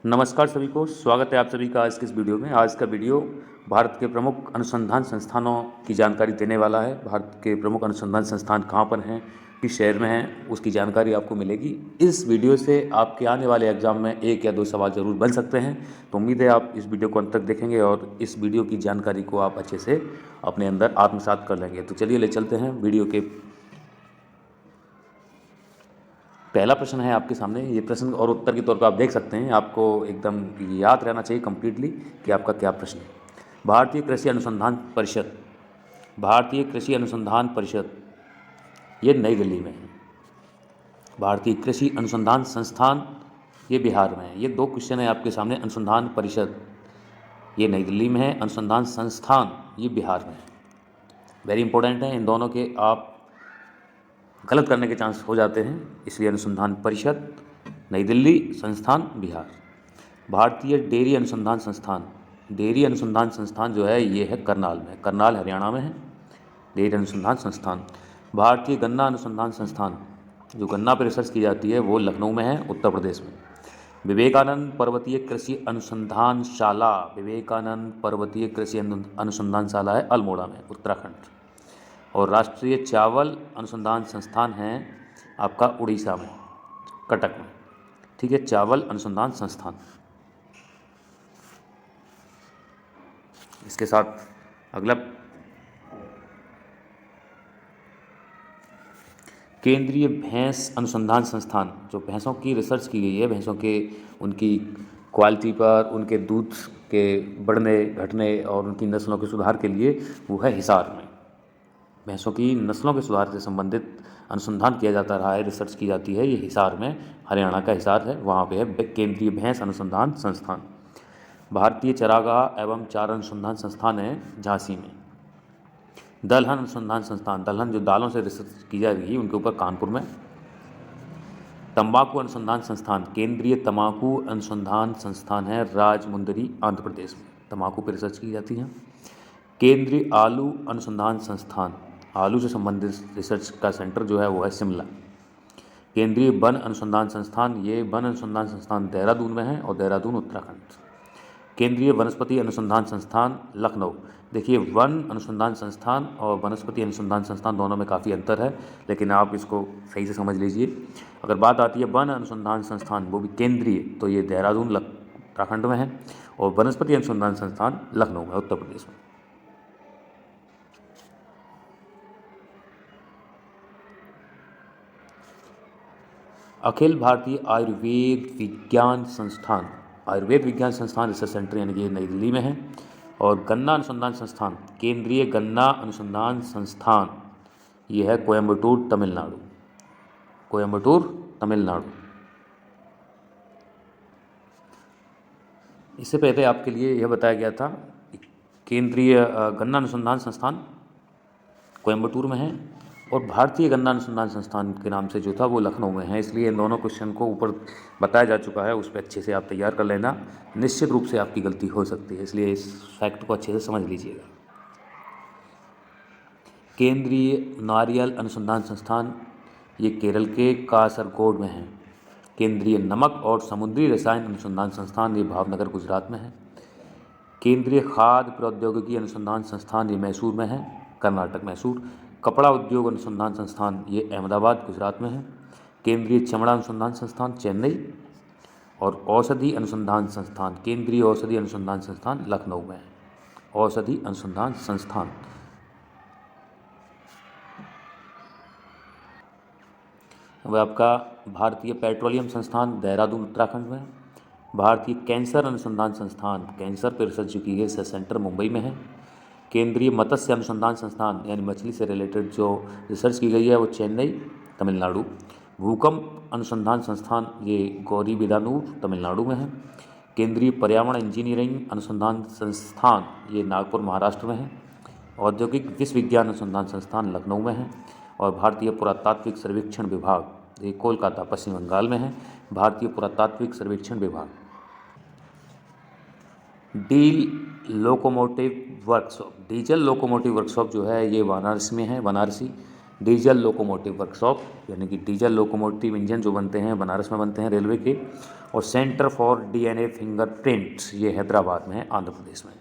नमस्कार सभी को, स्वागत है आप सभी का आज के इस वीडियो में। आज का वीडियो भारत के प्रमुख अनुसंधान संस्थानों की जानकारी देने वाला है। भारत के प्रमुख अनुसंधान संस्थान कहाँ पर हैं, किस शहर में हैं, उसकी जानकारी आपको मिलेगी। इस वीडियो से आपके आने वाले एग्जाम में 1 या 2 सवाल ज़रूर बन सकते हैं। तो उम्मीद है आप इस वीडियो को अंत तक देखेंगे और इस वीडियो की जानकारी को आप अच्छे से अपने अंदर आत्मसात कर लेंगे। तो चलिए ले चलते हैं वीडियो के। पहला प्रश्न है आपके सामने। ये प्रश्न और उत्तर के तौर पर आप देख सकते हैं, आपको एकदम याद रहना चाहिए कंप्लीटली कि आपका क्या प्रश्न है। भारतीय कृषि अनुसंधान परिषद, भारतीय कृषि अनुसंधान परिषद ये नई दिल्ली में है। भारतीय कृषि अनुसंधान संस्थान ये बिहार में है। ये 2 क्वेश्चन है आपके सामने। अनुसंधान परिषद ये नई दिल्ली में है, अनुसंधान संस्थान ये बिहार में है। वेरी इंपॉर्टेंट है, इन दोनों के आप गलत करने के चांस हो जाते हैं, इसलिए अनुसंधान परिषद नई दिल्ली, संस्थान बिहार। भारतीय डेयरी अनुसंधान संस्थान, डेयरी अनुसंधान संस्थान जो है ये है करनाल में, करनाल हरियाणा में है डेयरी अनुसंधान संस्थान। भारतीय गन्ना अनुसंधान संस्थान, जो गन्ना पर रिसर्च की जाती है वो लखनऊ में है, उत्तर प्रदेश में। विवेकानंद पर्वतीय कृषि अनुसंधान शाला, विवेकानंद पर्वतीय कृषि अनुसंधान शाला है अल्मोड़ा में, उत्तराखंड। और राष्ट्रीय चावल अनुसंधान संस्थान है आपका उड़ीसा में, कटक में। ठीक है, चावल अनुसंधान संस्थान। इसके साथ अगला, केंद्रीय भैंस अनुसंधान संस्थान, जो भैंसों की रिसर्च की गई है, भैंसों के उनकी क्वालिटी पर, उनके दूध के बढ़ने घटने और उनकी नस्लों के सुधार के लिए, वो है हिसार में। भैंसों की नस्लों के सुधार से संबंधित अनुसंधान किया जाता रहा है, रिसर्च की जाती है, ये हिसार में, हरियाणा का हिसार है, वहाँ पे है केंद्रीय भैंस अनुसंधान संस्थान। भारतीय चरागाह एवं चारा अनुसंधान संस्थान है झांसी में। दलहन अनुसंधान संस्थान, दलहन जो दालों से रिसर्च की जाएगी उनके ऊपर, कानपुर में। तंबाकू अनुसंधान संस्थान, केंद्रीय तंबाकू अनुसंधान संस्थान है राजमुंदरी, आंध्र प्रदेश में, तंबाकू पर रिसर्च की जाती है। केंद्रीय आलू अनुसंधान संस्थान, आलू से संबंधित रिसर्च का सेंटर जो है वो है शिमला। केंद्रीय वन अनुसंधान संस्थान, ये वन अनुसंधान संस्थान देहरादून में है, और देहरादून उत्तराखंड। केंद्रीय वनस्पति अनुसंधान संस्थान लखनऊ। देखिए, वन अनुसंधान संस्थान और वनस्पति अनुसंधान संस्थान दोनों में काफ़ी अंतर है, लेकिन आप इसको सही से समझ लीजिए। अगर बात आती है वन अनुसंधान संस्थान, वो भी केंद्रीय, तो ये देहरादून उत्तराखंड में है, और वनस्पति अनुसंधान संस्थान लखनऊ में, उत्तर प्रदेश में। अखिल भारतीय आयुर्वेद विज्ञान संस्थान, आयुर्वेद विज्ञान संस्थान रिसर्च सेंटर यानी कि नई दिल्ली में है। और गन्ना अनुसंधान संस्थान, केंद्रीय गन्ना अनुसंधान संस्थान, ये है कोयम्बटूर, तमिलनाडु, कोयम्बटूर, तमिलनाडु। इससे पहले आपके लिए यह बताया गया था, केंद्रीय गन्ना अनुसंधान संस्थान कोयम्बटूर में है, और भारतीय गन्ना अनुसंधान संस्थान के नाम से जो था वो लखनऊ में है। इसलिए इन दोनों क्वेश्चन को ऊपर बताया जा चुका है, उस पर अच्छे से आप तैयार कर लेना। निश्चित रूप से आपकी गलती हो सकती है, इसलिए इस फैक्ट को अच्छे से समझ लीजिएगा। केंद्रीय नारियल अनुसंधान संस्थान, ये केरल के कासरगोड में है। केंद्रीय नमक और समुद्री रसायन अनुसंधान संस्थान, ये भावनगर, गुजरात में है। केंद्रीय खाद्य प्रौद्योगिकी अनुसंधान संस्थान, ये मैसूर में है, कर्नाटक, मैसूर। कपड़ा उद्योग अनुसंधान संस्थान, ये अहमदाबाद, गुजरात में है। केंद्रीय चमड़ा अनुसंधान संस्थान, चेन्नई। और औषधि अनुसंधान संस्थान, केंद्रीय औषधि अनुसंधान संस्थान लखनऊ में है, औषधि अनुसंधान संस्थान। अब आपका भारतीय पेट्रोलियम संस्थान देहरादून, उत्तराखंड में। भारतीय कैंसर अनुसंधान संस्थान, कैंसर पर रिसर्च जो की गई सेंटर मुंबई में है। केंद्रीय मत्स्य अनुसंधान संस्थान, यानी मछली से रिलेटेड जो रिसर्च की गई है वो चेन्नई, तमिलनाडु। भूकंप अनुसंधान संस्थान, ये गौरीबिदनूर, तमिलनाडु में है। केंद्रीय पर्यावरण इंजीनियरिंग अनुसंधान संस्थान, ये नागपुर, महाराष्ट्र में है। औद्योगिक विश्व विज्ञान अनुसंधान संस्थान लखनऊ में है। और भारतीय पुरातात्विक सर्वेक्षण विभाग, ये कोलकाता, पश्चिम बंगाल में है, भारतीय पुरातात्विक सर्वेक्षण विभाग। Deal locomotive workshop, diesel locomotive workshop जो है ये वाराणसी में है, वाराणसी। डीजल लोकोमोटिव वर्कशॉप, यानी कि डीजल लोकोमोटिव इंजन जो बनते हैं बनारस में बनते हैं रेलवे के। और सेंटर फॉर डीएनए फिंगरप्रिंट्स, ये हैदराबाद में है, आंध्र प्रदेश में।